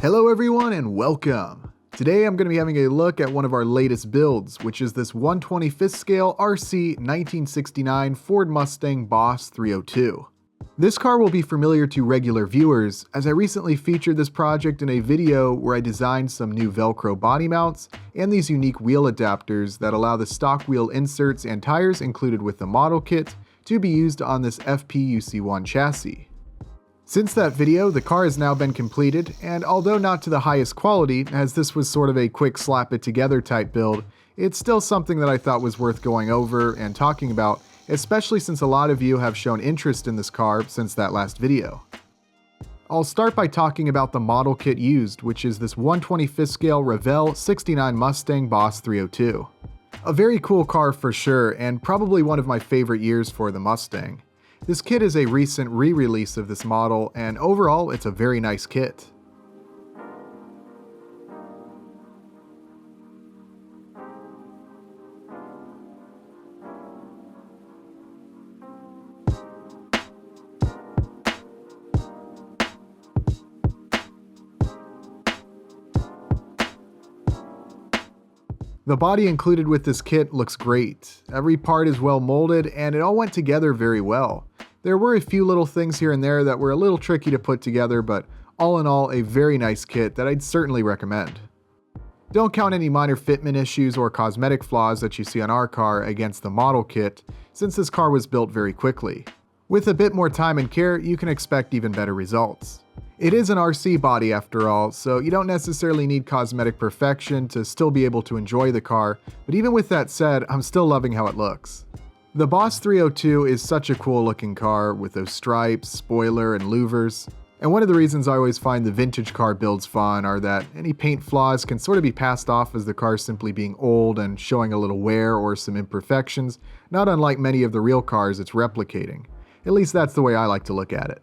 Hello everyone and welcome! Today I'm going to be having a look at one of our latest builds, which is this 1/25th scale RC 1969 Ford Mustang Boss 302. This car will be familiar to regular viewers, as I recently featured this project in a video where I designed some new Velcro body mounts and these unique wheel adapters that allow the stock wheel inserts and tires included with the model kit to be used on this FPUC1 chassis. Since that video, the car has now been completed, and although not to the highest quality, as this was sort of a quick slap it together type build, it's still something that I thought was worth going over and talking about, especially since a lot of you have shown interest in this car since that last video. I'll start by talking about the model kit used, which is this 1/25th scale Revell 69 Mustang Boss 302. A very cool car for sure, and probably one of my favorite years for the Mustang. This kit is a recent re-release of this model, and overall it's a very nice kit. The body included with this kit looks great. Every part is well molded and it all went together very well. There were a few little things here and there that were a little tricky to put together, but all in all, a very nice kit that I'd certainly recommend. Don't count any minor fitment issues or cosmetic flaws that you see on our car against the model kit, since this car was built very quickly. With a bit more time and care, you can expect even better results. It is an RC body after all, so you don't necessarily need cosmetic perfection to still be able to enjoy the car, but even with that said, I'm still loving how it looks. The Boss 302 is such a cool looking car with those stripes, spoiler, and louvers. And one of the reasons I always find the vintage car builds fun are that any paint flaws can sort of be passed off as the car simply being old and showing a little wear or some imperfections, not unlike many of the real cars it's replicating. At least that's the way I like to look at it.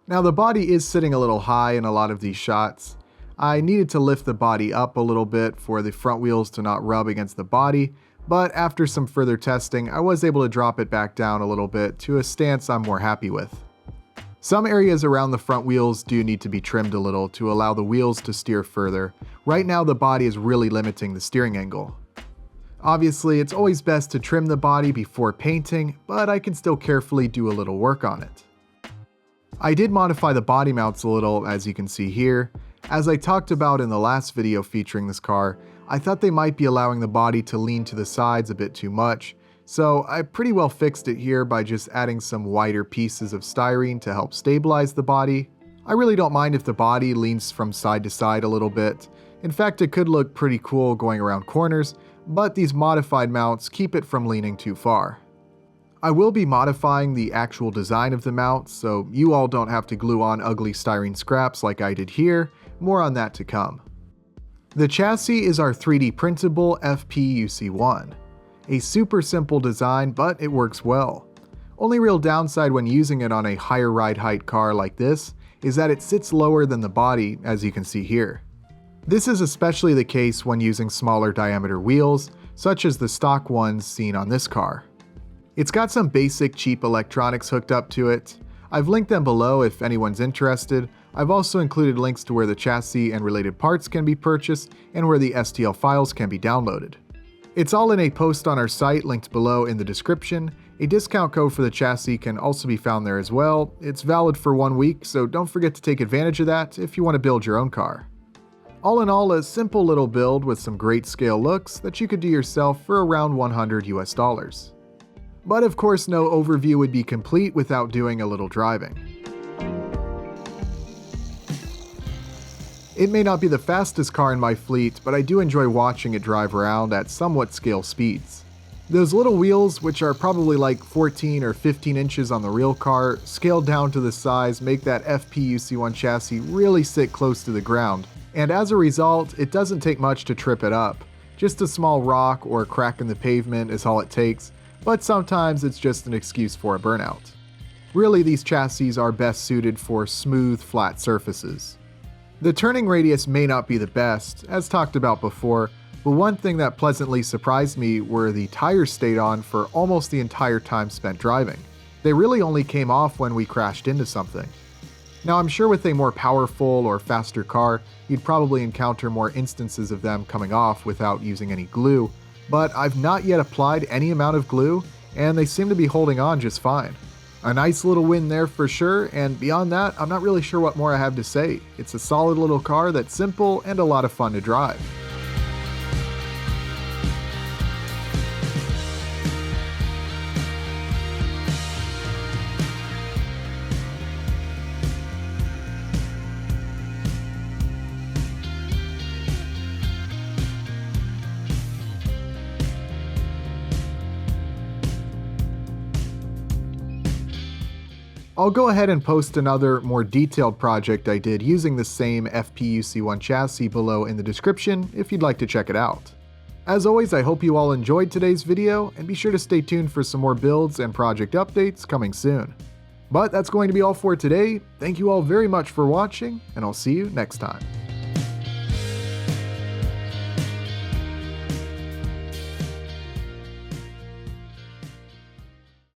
Now the body is sitting a little high in a lot of these shots. I needed to lift the body up a little bit for the front wheels to not rub against the body, but after some further testing, I was able to drop it back down a little bit to a stance I'm more happy with. Some areas around the front wheels do need to be trimmed a little to allow the wheels to steer further. Right now the body is really limiting the steering angle. Obviously, it's always best to trim the body before painting, but I can still carefully do a little work on it. I did modify the body mounts a little, as you can see here. As I talked about in the last video featuring this car, I thought they might be allowing the body to lean to the sides a bit too much, so I pretty well fixed it here by just adding some wider pieces of styrene to help stabilize the body. I really don't mind if the body leans from side to side a little bit. In fact, it could look pretty cool going around corners, but these modified mounts keep it from leaning too far. I will be modifying the actual design of the mount, so you all don't have to glue on ugly styrene scraps like I did here. More on that to come. The chassis is our 3D printable FPUC1. A super simple design, but it works well. Only real downside when using it on a higher ride height car like this is that it sits lower than the body, as you can see here. This is especially the case when using smaller diameter wheels, such as the stock ones seen on this car. It's got some basic cheap electronics hooked up to it. I've linked them below if anyone's interested. I've also included links to where the chassis and related parts can be purchased and where the STL files can be downloaded. It's all in a post on our site linked below in the description. A discount code for the chassis can also be found there as well. It's valid for 1 week, so don't forget to take advantage of that if you want to build your own car. All in all, a simple little build with some great scale looks that you could do yourself for around $100 US. But of course, no overview would be complete without doing a little driving. It may not be the fastest car in my fleet, but I do enjoy watching it drive around at somewhat scale speeds. Those little wheels, which are probably like 14 or 15 inches on the real car, scaled down to the size, make that FPUC1 chassis really sit close to the ground. And as a result, it doesn't take much to trip it up. Just a small rock or crack in the pavement is all it takes, but sometimes it's just an excuse for a burnout. Really, these chassis are best suited for smooth, flat surfaces. The turning radius may not be the best, as talked about before, but one thing that pleasantly surprised me were the tires stayed on for almost the entire time spent driving. They really only came off when we crashed into something. Now I'm sure with a more powerful or faster car, you'd probably encounter more instances of them coming off without using any glue, but I've not yet applied any amount of glue, and they seem to be holding on just fine. A nice little win there for sure, and beyond that, I'm not really sure what more I have to say. It's a solid little car that's simple and a lot of fun to drive. I'll go ahead and post another more detailed project I did using the same FPUC1 chassis below in the description if you'd like to check it out. As always, I hope you all enjoyed today's video, and be sure to stay tuned for some more builds and project updates coming soon. But that's going to be all for today. Thank you all very much for watching, and I'll see you next time.